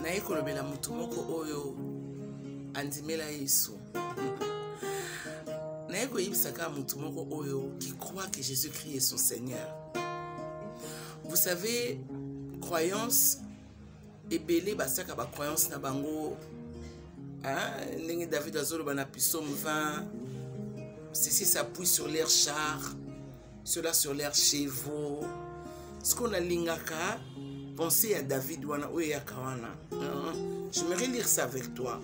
naye kolobela mutu moko oyo andimela Yesu. Naye koyebisaka mutu moko oyo qui croit que Jésus-Christ est son Seigneur. Vous savez, croyance ebele basaka ba croyance na bango. Ndenge David azoloba na Psaume 20, ceci s'appuie sur leurs chars, cela sur leurs chevaux. Ce qu'on a lingaka, pensez à David wana oya kawana. J'aimerais lire ça avec toi.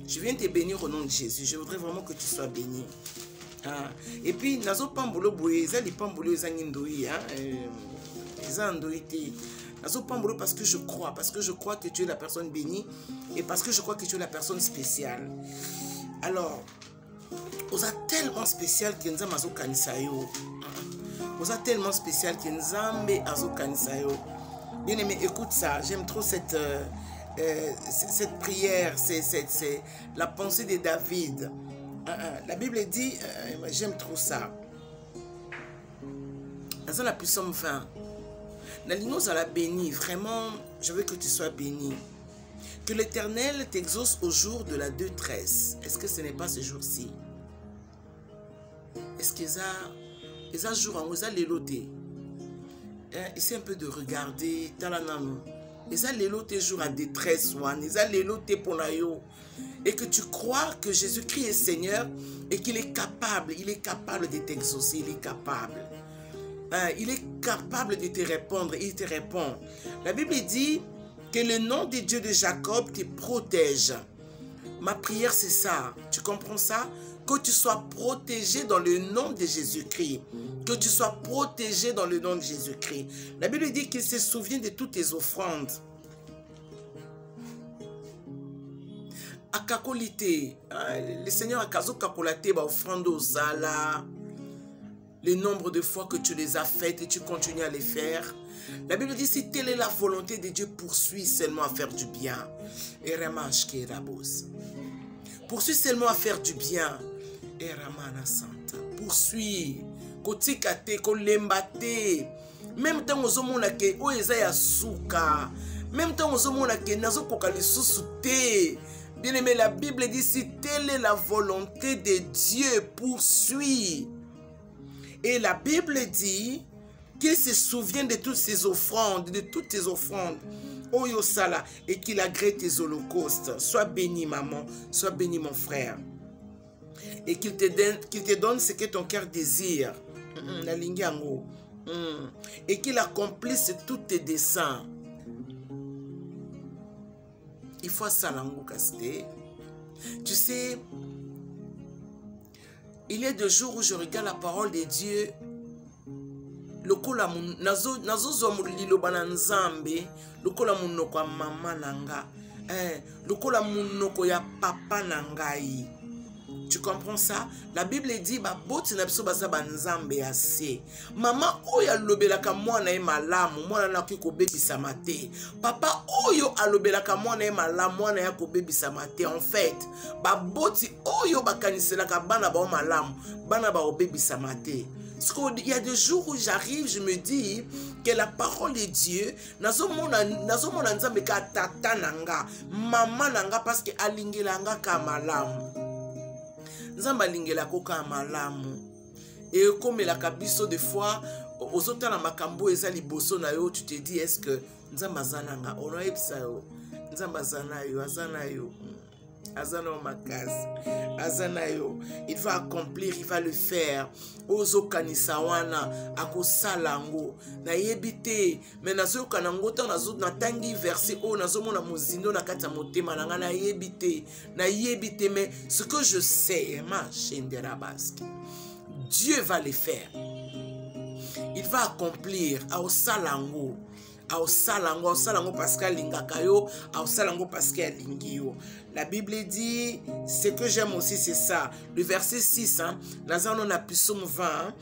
Je viens te bénir au nom de Jésus. Je voudrais vraiment que tu sois béni. Et puis nazo pambolo boye, za li pambolo ezangi ndoi, eza ndoi te. Nazo pambolo parce que je crois que tu es la personne bénie et parce que je crois que tu es la personne spéciale. Alors, on a tellement spécial que nzambe azo kanisa yo. On a tellement spécial que nzambe azo kanisa yo. Bien aimé, écoute ça, j'aime trop cette prière, c'est la pensée de David. La Bible dit, j'aime trop ça. Dans la Psaume 20, la la béni, vraiment, je veux que tu sois béni. Que l'Éternel t'exauce au jour de la détresse. Est-ce que ce n'est pas ce jour-ci? Est-ce que ça jour en ça l'éloté? Essaie un peu de regarder dans la nanou. Et ça l'éloté jour en détresse, et ça l'éloté pour la yo. Et que tu crois que Jésus-Christ est Seigneur et qu'il est capable de t'exaucer, il est capable. Il est capable de te répondre, il te répond. La Bible dit que le nom de Dieu de Jacob te protège. Ma prière c'est ça, tu comprends ça? Que tu sois protégé dans le nom de Jésus-Christ. Que tu sois protégé dans le nom de Jésus-Christ. La Bible dit qu'il se souvient de toutes tes offrandes. Akakolite, le Seigneur a kazo kakolate ba offrande aux sala. Le nombre de fois que tu les as faites et tu continues à les faire. La Bible dit si telle est la volonté de Dieu, poursuis seulement à faire du bien. Et ramage qui rabose. Poursuis seulement à faire du bien. Et ramana santa. Poursuis. Kotikate, kolembate. Même temps aux hommes ke o ezaya souka. Même temps aux hommes ke nazo kokali susute. Bien aimé, la Bible dit si telle est la volonté de Dieu, poursuis. Et la Bible dit qu'il se souvient de toutes ses offrandes, de toutes tes offrandes. Oyo sala, et qu'il agrée tes holocaustes. Sois béni, maman, sois béni, mon frère. Et qu'il te donne ce que ton cœur désire. Et qu'il accomplisse tous tes desseins. Il faut ça casté. Tu sais, il y a des jours où je regarde la parole de Dieu. Lokola nazo zomulilo bananzambe, lokola munoko ya mama nanga, lokola munoko ya papa nangai. Tu comprends ça? La Bible dit ba boti na biso baza banzambe ase. Mama oyo alobelaka mwana ye malamu, mwana na ki kobebisa mate. Papa oyo alobelaka mwana ye malamu, mwana ya kobebisa mate. En fait, ba boti oyo bakaniselaka bana ba malamu, bana ba obebisa mate. Il y a des jours où j'arrive, je me dis que la parole de Dieu, nazomona nzambe ka tata nanga, mama nanga parce que alingelanga ka malamu. Nzamba lingela koka malamu. Et comme la kabiso des fois, aux autres na makambo eza liboso na yo, tu te dis est-ce que nzamba zananga ono ebisa yo, nzamba zanayo azanayo. Azana makazi, azanayo, il va accomplir, il va le faire. Ozo kanisawana, ako salango, na yebite, mais nazo kanango ta nazo na tangi verset o nazo mona mozindo na kata motema nanga na yebite, mais ce que je sais, ma chaîne de rabaski, Dieu va le faire. Il va accomplir au salango. Au salango parce qu'elle lingakayo, au salango parce qu'elle lingio. La Bible dit, ce que j'aime aussi c'est ça. Le verset 6, dans un Psaume 20,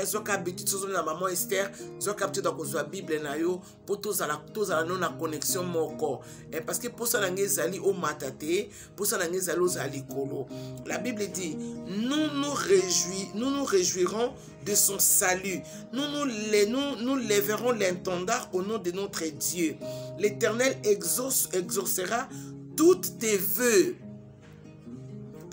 zoka habitude sozo na maman Esther zoka habitude à cause de la Bible na yo pour tous à la non à connexion moko parce que pour ça nange zali au matate pour ça nange zali aux alikolo. La Bible dit nous nous réjouirons de son salut, nous lèverons l'intendard au nom de notre Dieu. L'Éternel exaucera toutes tes vœux.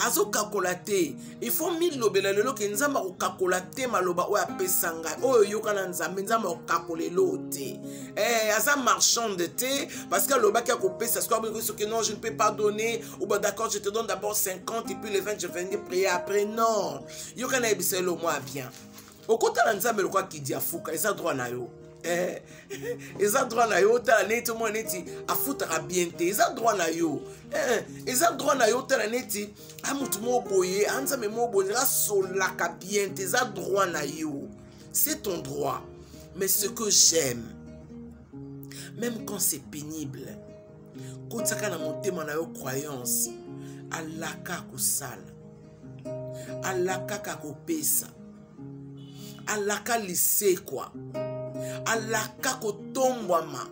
Azo kakolate, il faut mille lobela lelo ke nzamba ko kakolate maloba o apesanga o yokana nzambe nzamba ko kakolelo te. Aza marchand de thé parce que loba ki akopesa ce que non je ne peux pas donner ou bah d'accord je te donne d'abord 50 et puis les 20 je vais venir prier après. Non. Yokana ebiselo moi bien. Okota na nzambe lokwa ki dia fuka eza droit na yo. Eza droit na yo ta neti mo neti afutaka bien te eza droit na yo eza droit na yo ta neti amutu mo boye anzambe mo boye solaka bien te eza droit na yo, c'est ton droit. Mais ce que j'aime même quand c'est pénible kotaka na motema na yo croyance alaka kosala alaka kakopesa alaka lise quoi alaka kotombwama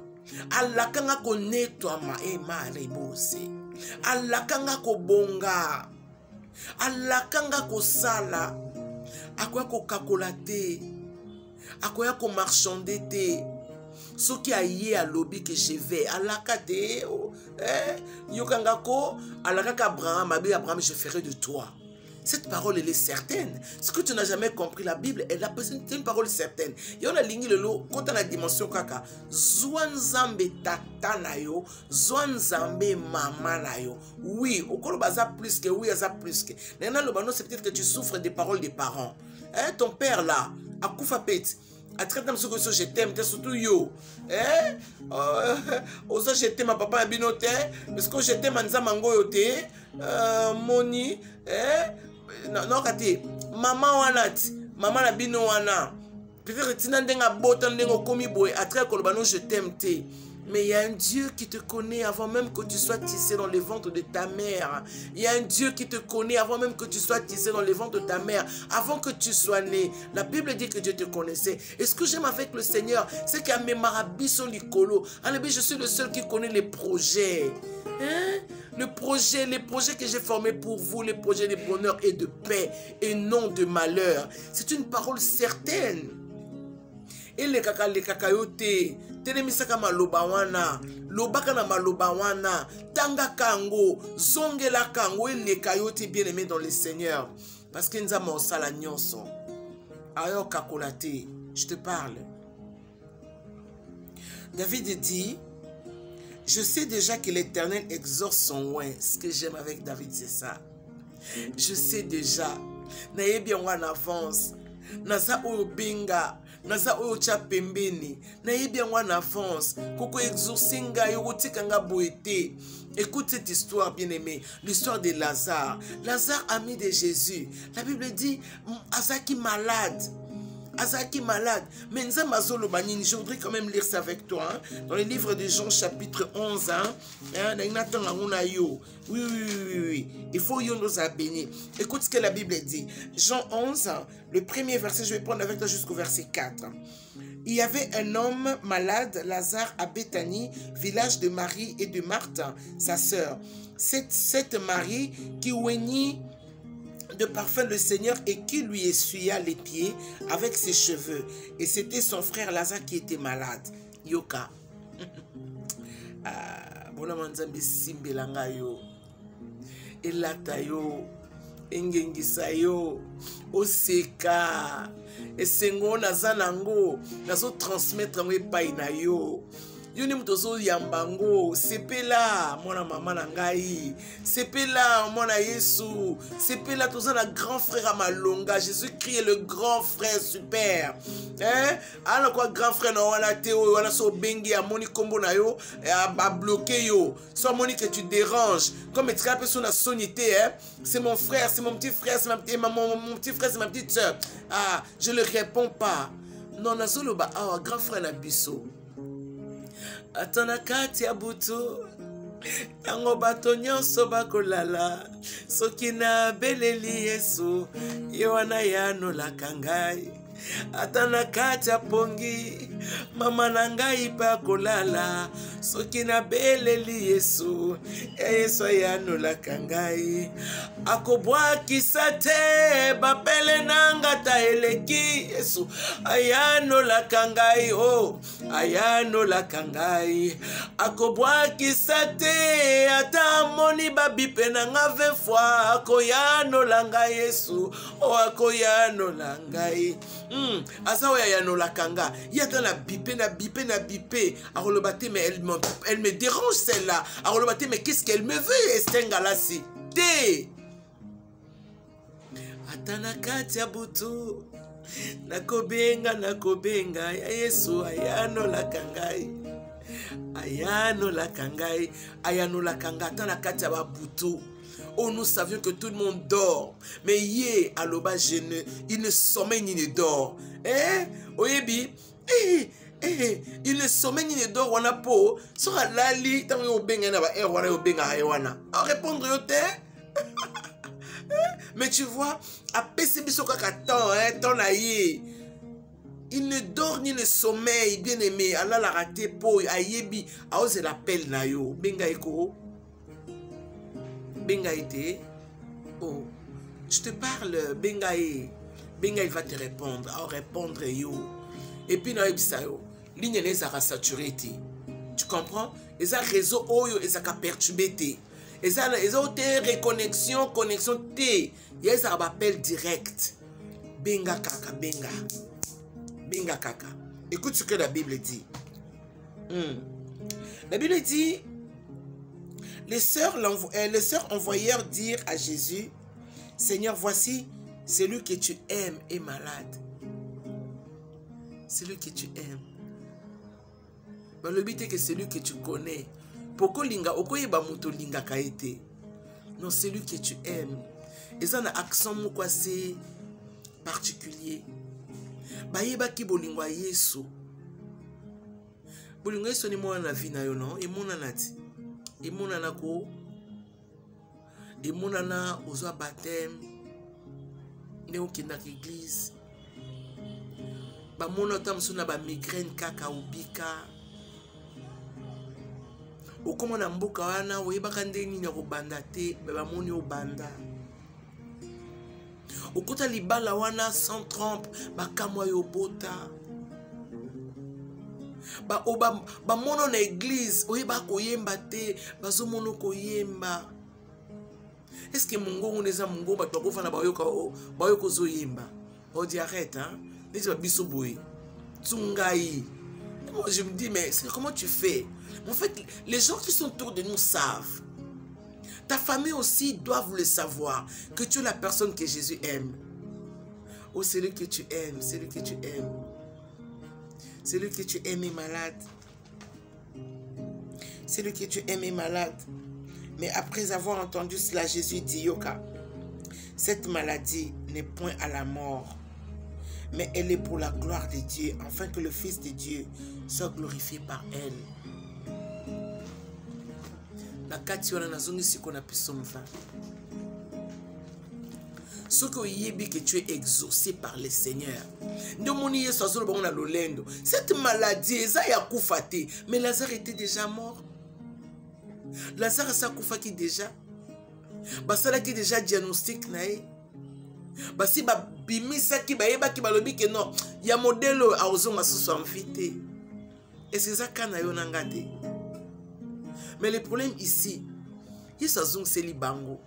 alaka nga konetwama emalebose alaka nga kobonga alaka nga kosala akoya kokakola te akoya komarchande te soki aye alobi ke je vais alaka te yokanga ko alaka ka Abraham abi Abraham je ferai de toi. Cette parole, elle est certaine. Ce que tu n'as jamais compris, la Bible, c'est une parole certaine. Il y a une ligne, quand on a la dimension kaka, Zwanzambe tata na yo, Zwanzambe mama na yo. Oui, au colo baza plus que, oui, ça plus que. Maintenant, c'est peut-être que tu souffres des paroles des parents. Hein, ton père là, à Koufapet, à traiter de ce que je t'aime, t'es surtout yo. Hein? Osa je t'aime, papa abinote, parce que je t'aime, Nzamango yote, Moni, hein? Non, kati, maman wanati, maman la bino wana. Peut-être que tu n'as botan dengo komi boy, à travers kolbano je t'aime te. Mais il y a un Dieu qui te connaît avant même que tu sois tissé dans le ventre de ta mère. Il y a un Dieu qui te connaît avant même que tu sois tissé dans le ventre de ta mère. Avant que tu sois né. La Bible dit que Dieu te connaissait. Et ce que j'aime avec le Seigneur, c'est qu'il y a mes marabiso likolo. Je suis le seul qui connaît les projets. Hein? Les projets que j'ai formés pour vous, les projets de bonheur et de paix et non de malheur. C'est une parole certaine. Et les kakayote, tenemisaka maloba wana, lobaka na maloba wana, tanga kango, zongela kango, et les kayote bien aimés dans le Seigneur. Parce que nous avons sala nyonso. Ayo kakolate, je te parle. David dit, je sais déjà que l'Éternel exauce son oint. Ce que j'aime avec David, c'est ça. Je sais déjà. Naye bien en avance. Naza oyo benga. Naza oyo cha pembeni. Naye bien en avance. Koko exaucer ngai otika nga boete. Écoute cette histoire bien aimée. L'histoire de Lazare. Lazare, ami de Jésus. La Bible dit, Azaki malade. Azaki malade. Mais je voudrais quand même lire ça avec toi. Hein? Dans le livre de Jean chapitre 11. Hein? Oui. Il faut nous bénir. Écoute ce que la Bible dit. Jean 11, le premier verset, je vais prendre avec toi jusqu'au verset 4. Il y avait un homme malade, Lazare, à Béthanie, village de Marie et de Marthe, sa sœur. Cette Marie qui oignit de parfum le Seigneur et qui lui essuya les pieds avec ses cheveux. Et c'était son frère Lazare qui était malade. Yoka. Bona manzambi simbelanga yo. Elata yo. Engengisa yo. Oseka. Esengo nazanango. Nazo transmettre ngo epai na yo. Yoni mutozo yambango, sepela mwana mama na ngai, sepela mwana Yesu, sepela toza na grand frère à Malonga, Jésus-Christ est le grand frère super. Hein? Alors quoi grand frère na wana teo, wana so bengi ya moni kombo na yo, a bloqué yo. Soit moni que tu déranges, comme tu as personne à sonité, hein? C'est mon frère, c'est mon petit frère, c'est mon petit frère, c'est ma petite soeur. Ah, je ne réponds pas. Non, na solo ba ah grand frère na biso. Atana kati ya butu tango bato nyonso bakolala soki na beleli Yesu ye wana yanolaka ngai ata na kati ya pongi mama na ngai pa kolala soki nabeleli Yesu Yesu ayanolaka ngai akobwakisa te bapele nanga ta eleki Yesu ayanolaka ngai oh ayanolaka ngai akobwakisa te ata moni babipe na nga 20 fois akoyanola ngai Yesu oh akoyanola ngai asa oya yanolaka nga yata na bipe na bipe na bipe akoloba te mais elle me dérange celle-là akoloba te mais qu'est-ce qu'elle me veut estengalasi te ata na kati ya butu nakobenga ya Yesu ayanolaka ngai ayanolaka ngai ayanolaka ngai ata na kati ya babutu. Oh, nous savions que tout le monde dort. Mais hier, à l'oba, il ne sommeille ni ne dort. Oyebi, il ne sommeille ni ne dort. On a po. Sur la lit, tant qu'on benga na ba wana yo benga wana. À répondre yo te. Mais tu vois, à PCB so kaka temps na ye. Il ne dort ni ne sommeille, bien aimé. Allah la raté po ayebi. A ose l'appel na yo. Benga eko. Bengaïté, oh, je te parle, Bengaï, Bengaï va te répondre, à répondre yo. Et puis, na ebisa yo, ligne les a saturé te. Tu comprends? Et ça réseau oyo, et ça a perturbé te. Et ça, te reconnexion, connexion te. Et ça appel direct. Benga kaka, benga. Benga kaka. Écoute ce que la Bible dit. La Bible dit, les sœurs envoyèrent dire à Jésus, Seigneur, voici, celui que tu aimes est malade. Celui que tu aimes. Mais le but est que celui que tu connais. Pourquoi linga, okoyeba muto linga kaite? Non, celui que tu aimes. Et ça, un accent quoi c'est particulier. Bayeba ki bolingwa Yesu. Bolingwa Yesu ni mwana na vie na yo non? Et mwana nati. Et monana ko et monana ozo baptême ne okenda l'église ba mona tamsuna ba migraine kaka ubika okoma na mboka wana oyebaka ndeni na kobanda te ba moni obanda okota libala wana sans trompe ba kamwa yo bota ba mono na église oyeba koyemba te bazo mono koyemba. Est-ce que mungongo neza mungongo bato bakofana bayoko zoyemba? On dit arrête hein, les biso boy tsungai. Moi je me dis mais comment tu fais? En fait les gens qui sont autour de nous savent. Ta famille aussi doivent le savoir que tu es la personne que Jésus aime. Oh celui que tu aimes, celui que tu aimes. Celui que tu aimes est malade. Celui que tu aimes est malade. Mais après avoir entendu cela, Jésus dit, Yoka, cette maladie n'est point à la mort, mais elle est pour la gloire de Dieu, afin que le Fils de Dieu soit glorifié par elle. La kationa na zongi si qu'on a pu somva. Ce que tu es exaucé par le Seigneur. Cette maladie, mais Lazare était déjà mort. Lazare a koufaki déjà. Basala qui déjà diagnostic nae. Basi ba bimisa ki ba yeba ki balobi que non, ya modelo a ozonga sous invité. Et c'est ça kana yo nangate. Mais le problème ici, Yesu azong seli bango.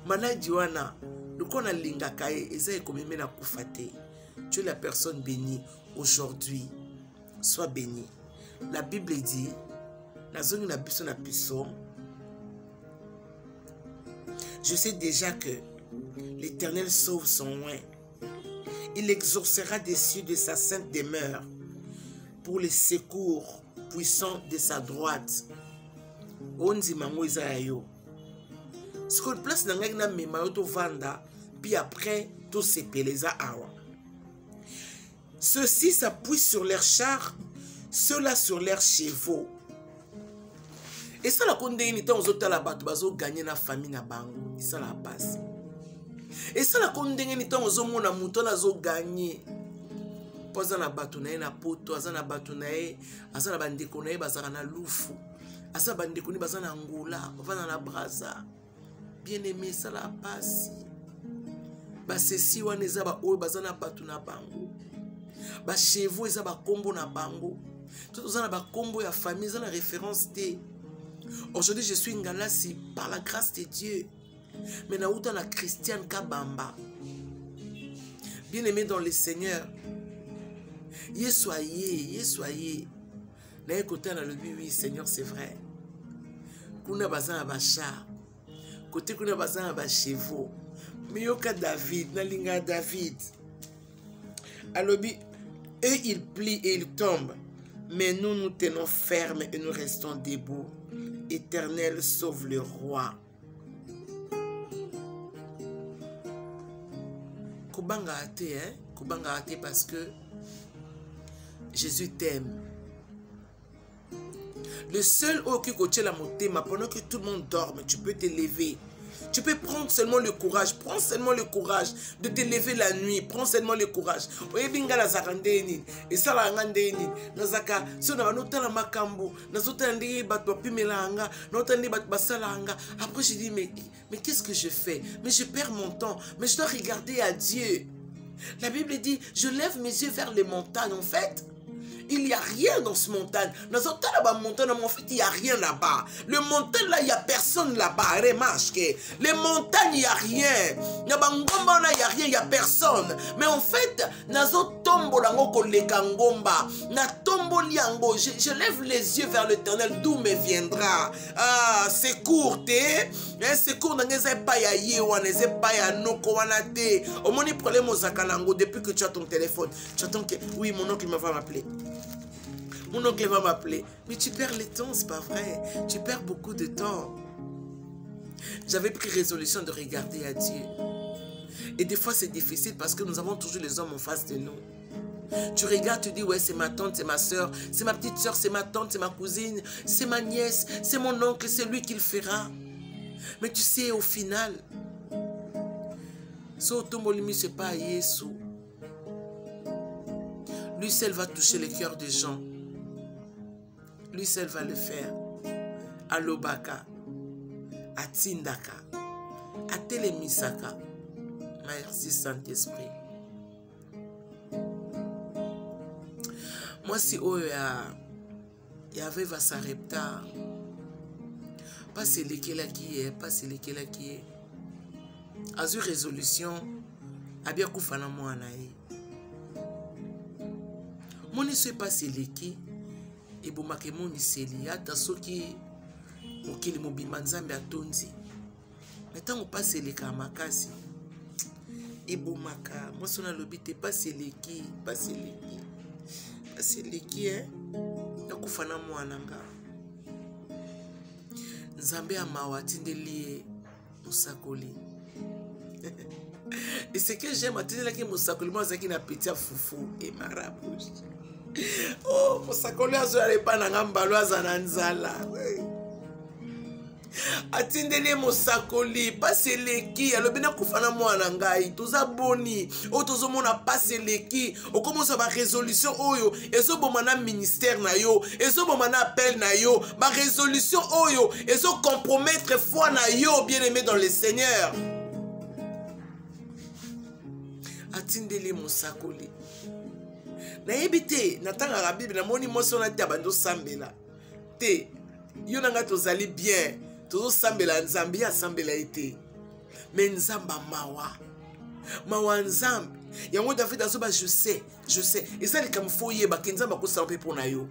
Manadi wana lokona linga kae eza komeme na kufate. Tu es la personne bénie aujourd'hui. Sois béni. La Bible dit je sais déjà que l'Éternel sauve son oint. Il exaucera des cieux de sa sainte demeure pour les secours puissants de sa droite. Onzi mango Isaïo. Ce qu'on place dans la mémoire de Vanda, puis après, tout s'épeleza awa. Ceux-ci s'appuient sur leurs chars, ceux-là sur leurs chevaux. Et ça, la condamnation, on a la bateau, on a gagné la famille na bango. Et ça, la passe. Et ça, la condamnation, on a mouton, on a gagné. po aza na bato na ye na poto, aza na bato na ye, aza na bandeko na ye bazala na lufu, aza na bandeko na ye baza na Angola, bavanda na Braza. Bien aimé, ça la passe. Basesi wana eza ba oyo baza na bato na bango. Ba chevo eza ba kombo na bango. Tout oza na ba kombo ya famille, eza na référence te. Aujourd'hui, je suis Ngalasi par la grâce de Dieu. Mais na uta na Christiane Kabamba. Bien aimé dans le Seigneur. Yé soyez. Na écouté na le oui, Seigneur, c'est vrai. Kuna bazana ba char. Côté kuna bazana ba chevaux. Miyoka David, nalinga David. Alobi, eux ils plient et ils tombent. Mais nous, nous tenons ferme et nous restons debout. Éternel, sauve le roi. Kubanga ate, hein? Kubanga ate parce que Jésus t'aime. Le seul qui coach la montée, pendant que tout le monde dorme, tu peux te lever. Tu peux prendre seulement le courage. Prends seulement le courage de te lever la nuit. Prends seulement le courage. Et ça la ngandeni. Nazaka, si on a notala makambo, nazota ndi batwa pimelanga, notandi bat basalanga. Après je dis mais qu'est-ce que je fais? Mais je perds mon temps. Mais je dois regarder à Dieu. La Bible dit, je lève mes yeux vers les montagnes. En fait, il n'y a rien dans ce montagne. Dans ce montagne, en fait, il n'y a rien là-bas. Le montagne, là, il n'y a personne là-bas. Les montagnes, il n'y a rien. Il n'y a rien, il n'y a personne. Mais en fait, je lève les yeux vers l'Éternel, d'où me viendra. Ah, c'est court, c'est court, depuis que tu as ton téléphone. Tu attends que, oui, mon oncle va m'appeler. Mon oncle va m'appeler. Mais tu perds le temps, c'est pas vrai. Tu perds beaucoup de temps. J'avais pris résolution de regarder à Dieu. Et des fois, c'est difficile parce que nous avons toujours les hommes en face de nous. Tu regardes, tu dis, ouais, c'est ma tante, c'est ma soeur, c'est ma petite soeur, c'est ma tante, c'est ma cousine, c'est ma nièce, c'est mon oncle, c'est lui qui le fera. Mais tu sais, au final, ce automolimi, c'est pas Yesu. Lui seul va toucher le cœur des gens. Lui seul va le faire. Alobaka, Atindaka, Atelemisaka. Merci Saint-Esprit. Moi, si il y avait Vasarepta, pas c'est lequel qui est, pas c'est lequel qui est. Azur résolution, Abia Koufana Moanaï. Mon ne sait pas c'est lequel. Et bon, ma mon iseli, ata soki okili mobimba nzambe atonzi. Mais tant on passe les kamakasi. Et bon, maka, moi son alobite pas c'est lequel, pas c'est lequel. Pas c'est lequel, hein. Nakufana mwananga. Nzambe amawati ndeli musakoli. Et ce que j'aime, c'est que musakoli moi zaki na petit foufou et marabouche. Oh, musakoli azole pa na ngambalo azana nzala. Atindele musakoli passe leki alobina kufana mwana ngai toza boni o tozo mona passe leki o commence ba résolution oyo ezo bomana ministère na yo ezo bomana appel na yo ba résolution oyo ezo compromettre foi na yo bien-aimé dans le Seigneur. Atindele musakoli na yebite natanga la Bible na moni moso na tabando sambela te yo nanga tozali bien. Tout sambela nzambi ya sambela ite. Mais nzamba mawa nzambi. Yango David azoba je sais. Et ça les comme foyer ba nzamba ko sampe pona yo.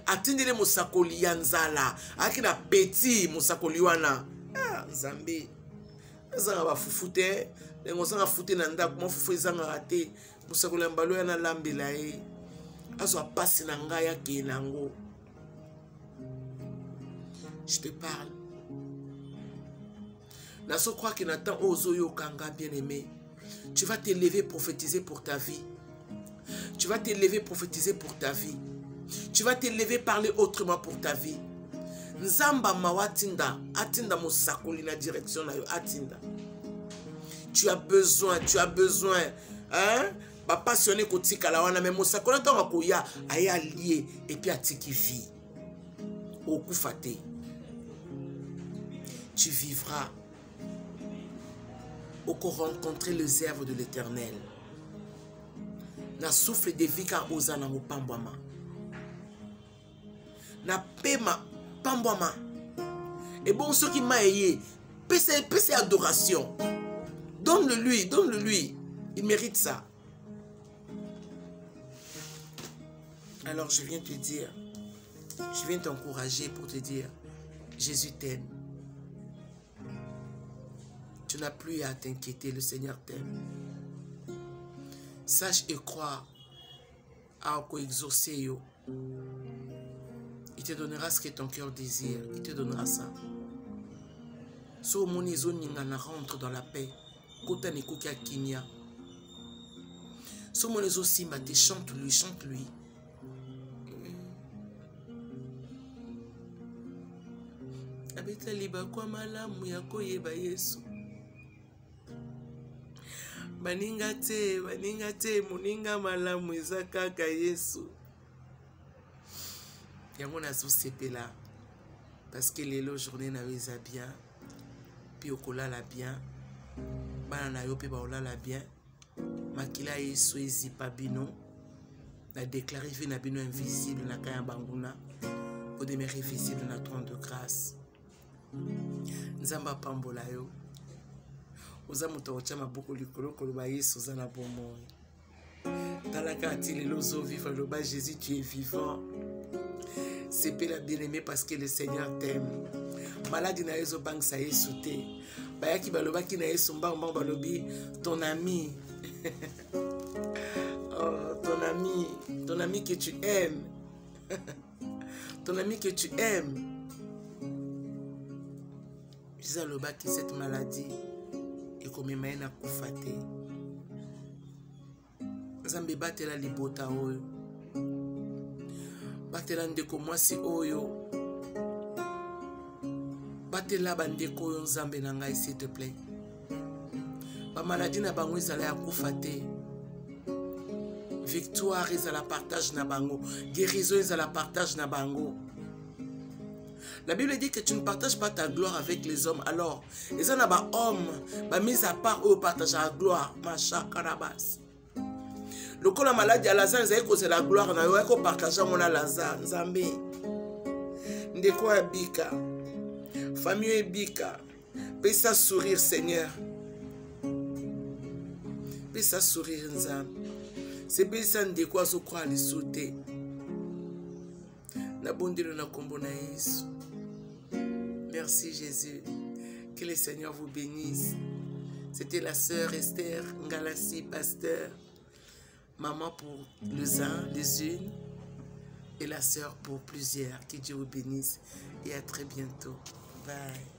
Atindele musakoli ya nzala. Akina petit musakoli wana. Ah nzambi. Ezanga ba fufute. Lengo sanga fute na ndako mo fufu ezanga raté. Musakoli mbalo ya na lambela e. Azo passe na ngaya ke nango. Je te parle. Naso crois que Nathan Ozoyo Kanga bien-aimé. Tu vas te lever prophétiser pour ta vie. Tu vas te lever prophétiser pour ta vie. Tu vas te lever parler autrement pour ta vie. Nzamba mawatinda atinda musakoli na direction na yo atinda. Tu as besoin, hein? passionné kotikala wana mais mosakoli ntango akoya aye alie epuis atiki vie okufa te. Tu vivras oko rencontrer les œuvres de l'Éternel. Na souffle de vie car oza na mopambwama. Na pema pambwama. Et bon, ceux qui m'a aidé, pèse adoration. Donne-le lui. Il mérite ça. Alors je viens te dire, je viens t'encourager pour te dire, Jésus t'aime. Tu n'as plus à t'inquiéter, le Seigneur t'aime. Sache et crois à exaucer yo. Il te donnera ce que ton cœur désire. Il te donnera ça. So mon ezoningana rentre dans la paix. Kota ne koka kimia. So mon ezosimba te chante-lui, chante-lui. Abeta liba kwa malamu ya koyeba Yesu. Baninga te, moninga malamu eza kaka Yesu. Yango nazo sepela parce que lelo journée na weza bien. Puis okolala bien. Bana na yo pe ba olala bien. Makila Yesu ezipa bino. Na déclarer vie na bino invisible na kaya banguna. Pour demeurer visible na trône de grâce. Nzamba pambola yo. Oza muto ocha maboko likolo koloba Yesu za na bomoi. Talaka atili lozo vivre le bas Jésus tu es vivant. C'est pas la bien-aimé parce que le Seigneur t'aime. Maladi na yezo bang sa Yesu te. Bayaki baloba ki na Yesu mbang balobi ton ami. Oh, ton ami que tu aimes. Ton ami que tu aimes. Jésus aloba ki cette maladie et comme maina kufate. Nzambe batela libota oyo. Batela ndeko mwasi oyo. Batela bandeko oyo nzambe na ngai s'il te plaît. Ba maladie na bango ezala ya kufa te. Victoire ezala partage na bango. Guérison ezala partage na bango. La Bible dit que tu ne partages pas ta gloire avec les hommes. Alors, les hommes ba homme, ba mise à part eux partagent la gloire. Macha karabas. Le coup la maladie à Lazare, c'est la gloire. Na yo ko partager mon Lazare, Nzambe. Ndeko abika. Famille ebika. Paix ça sourire Seigneur. Paix ça sourire Nzambe. C'est bien ça ndeko azo croire les sauter. Na bondelo na kombo na Yesu. Merci Jésus. Que le Seigneur vous bénisse. C'était la sœur Esther Ngalassi, pasteur. Maman pour les uns, les unes. Et la sœur pour plusieurs. Que Dieu vous bénisse. Et à très bientôt. Bye.